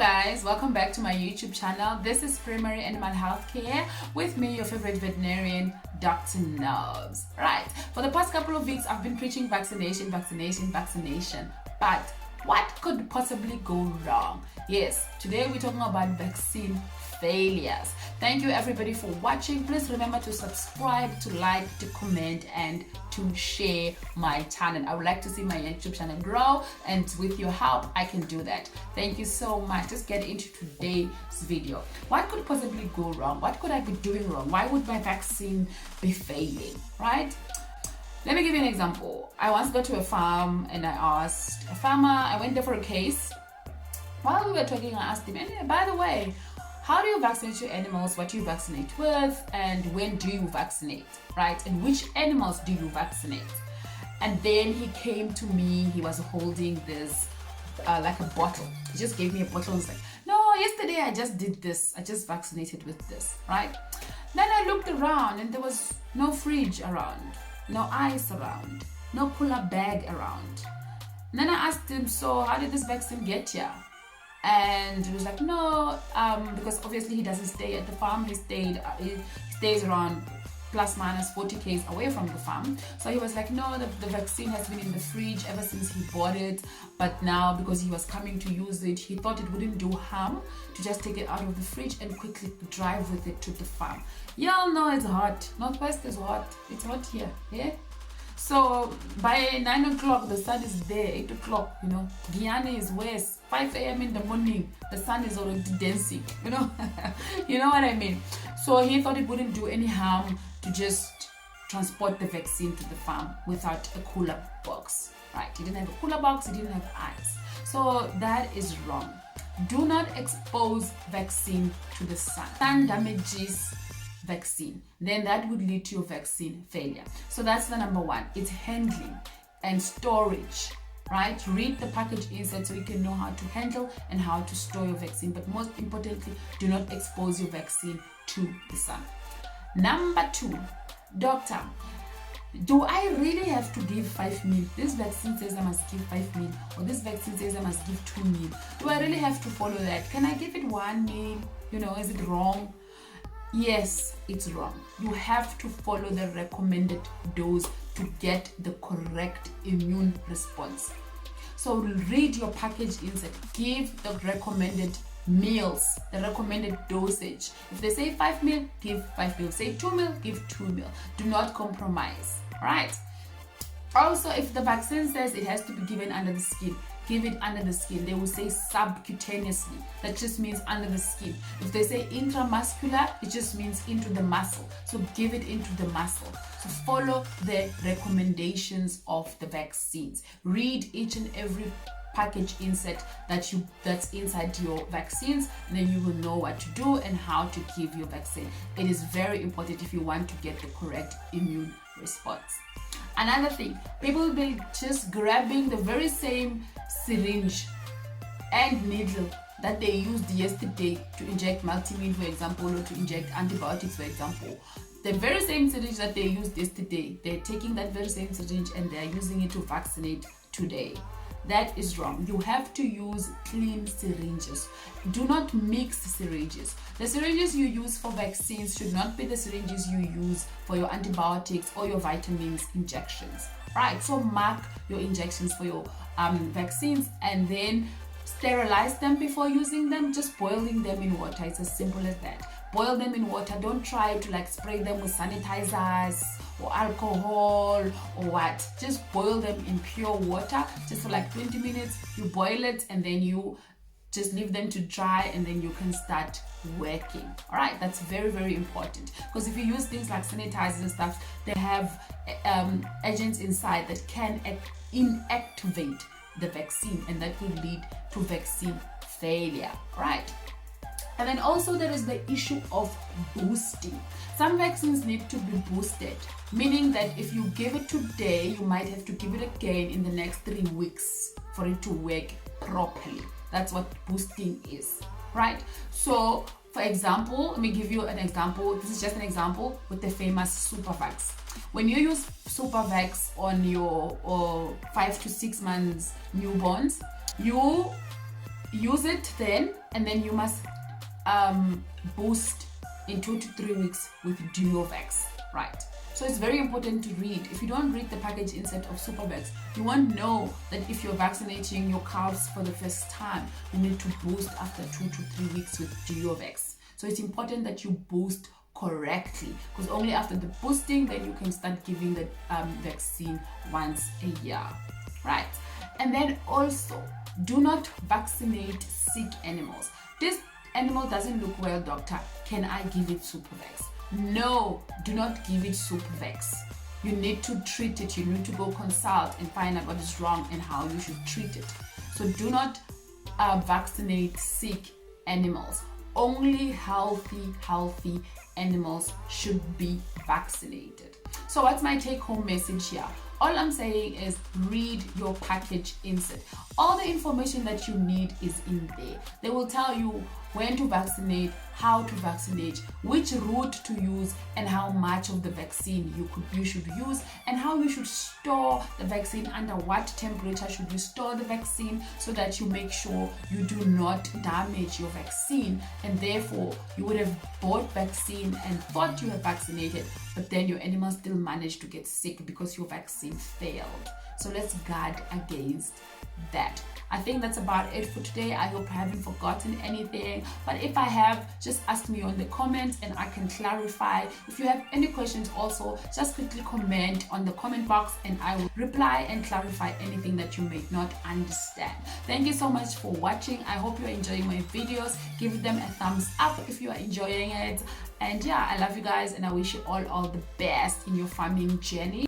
Guys, welcome back to my YouTube channel. This is Primary Animal Healthcare with me, your favorite veterinarian, Dr. Nobs. Right, for the past couple of weeks I've been preaching vaccination. But what could possibly go wrong? Yes, today we're talking about vaccine failures. Thank you everybody for watching. Please remember to subscribe, to like, to comment, and to share my channel. I would like to see my YouTube channel grow, and with your help I can do that. Thank you so much. Let's get into today's video. What could possibly go wrong? What could I be doing wrong? Why would my vaccine be failing? Right? Let me give you an example. I once got to a farm and I asked a farmer, I went there for a case. While we were talking, I asked him, and by the way, how do you vaccinate your animals? What do you vaccinate with? And when do you vaccinate? Right? And which animals do you vaccinate? And then he came to me. He was holding this like a bottle. He just gave me a bottle and was like, no, yesterday I just did this. I just vaccinated with this. Right? Then I looked around and there was no fridge around, no ice around, no cooler bag around. And then I asked him, so how did this vaccine get here? And he was like, no, because obviously he doesn't stay at the farm. He stays around plus minus 40 km away from the farm. So he was like, no, the vaccine has been in the fridge ever since he bought it, but now because he was coming to use it, he thought it wouldn't do harm to just take it out of the fridge and quickly drive with it to the farm. Y'all know it's hot. Northwest is hot. It's hot here, yeah? So by 9 o'clock the sun is there, 8 o'clock, you know, Guyana is west, 5 a.m. in the morning, the sun is already dancing, you know, you know what I mean? So he thought it wouldn't do any harm to just transport the vaccine to the farm without a cooler box, right? He didn't have a cooler box, he didn't have ice. So that is wrong. Do not expose vaccine to the sun. Sun damages vaccine, then that would lead to your vaccine failure. So that's the number one. It's handling and storage, right? Read the package inside so you can know how to handle and how to store your vaccine, but most importantly, do not expose your vaccine to the sun. Number two, doctor, do I really have to give 5 mil? This vaccine says I must give 5 mil, or this vaccine says I must give 2 mil. Do I really have to follow that? Can I give it 1 mil? You know, is it wrong? Yes, it's wrong. You have to follow the recommended dose to get the correct immune response. So read your package inside. Give the recommended meals, the recommended dosage. If they say 5 mil, give 5 mil. Say 2 mil, give 2 mil. Do not compromise. Right? Also, if the vaccine says it has to be given under the skin, give it under the skin. They will say subcutaneously. That just means under the skin. If they say intramuscular, it just means into the muscle. So give it into the muscle. So follow the recommendations of the vaccines. Read each and every package insert that's inside your vaccines, and then you will know what to do and how to give your vaccine. It is very important if you want to get the correct immune response. Another thing, people will be just grabbing the very same syringe and needle that they used yesterday to inject multivitamin, for example, or to inject antibiotics, for example. The very same syringe that they used yesterday, they're taking that very same syringe and they're using it to vaccinate today. That is wrong. You have to use clean syringes. Do not mix syringes. The syringes you use for vaccines should not be the syringes you use for your antibiotics or your vitamins injections. Right, so mark your injections for your vaccines and then sterilize them before using them. Just boiling them in water. It's as simple as that. Boil them in water. Don't try to like spray them with sanitizers or alcohol or what. Just boil them in pure water just for like 20 minutes. You boil it and then you just leave them to dry, and then you can start working. All right, that's very, very important, because if you use things like sanitizers and stuff, they have agents inside that can inactivate the vaccine, and that will lead to vaccine failure. All right. And then also there is the issue of boosting. Some vaccines need to be boosted, meaning that if you give it today, you might have to give it again in the next 3 weeks for it to work properly. That's what boosting is, right? So, for example, let me give you an example. This is just an example with the famous Supervax. When you use Supervax on your 5 to 6 months newborns, you use it then, and then you must boost in 2 to 3 weeks with Duovax, right? So it's very important to read. If you don't read the package insert of Supervax, you won't know that if you're vaccinating your calves for the first time, you need to boost after 2 to 3 weeks with Duovax. So it's important that you boost correctly, because only after the boosting then you can start giving the vaccine once a year, right? And then also, do not vaccinate sick animals. This animal doesn't look well, doctor, can I give it Supervax? No, do not give it Supervax. You need to treat it. You need to go consult and find out what is wrong and how you should treat it. So do not vaccinate sick animals. Only healthy animals should be vaccinated. So what's my take-home message here? All I'm saying is read your package insert. All the information that you need is in there. They will tell you when to vaccinate, how to vaccinate, which route to use, and how much of the vaccine you should use, and how you should store the vaccine, under what temperature should you store the vaccine, so that you make sure you do not damage your vaccine. And therefore you would have bought vaccine and thought you have vaccinated, but then your animals still managed to get sick because your vaccine failed. So let's guard against that. I think that's about it for today. I hope I haven't forgotten anything, but if I have, just ask me on the comments and I can clarify. If you have any questions also, just quickly comment on the comment box and I will reply and clarify anything that you may not understand. Thank you so much for watching. I hope you're enjoying my videos. Give them a thumbs up if you are enjoying it. And yeah, I love you guys and I wish you all the best in your farming journey.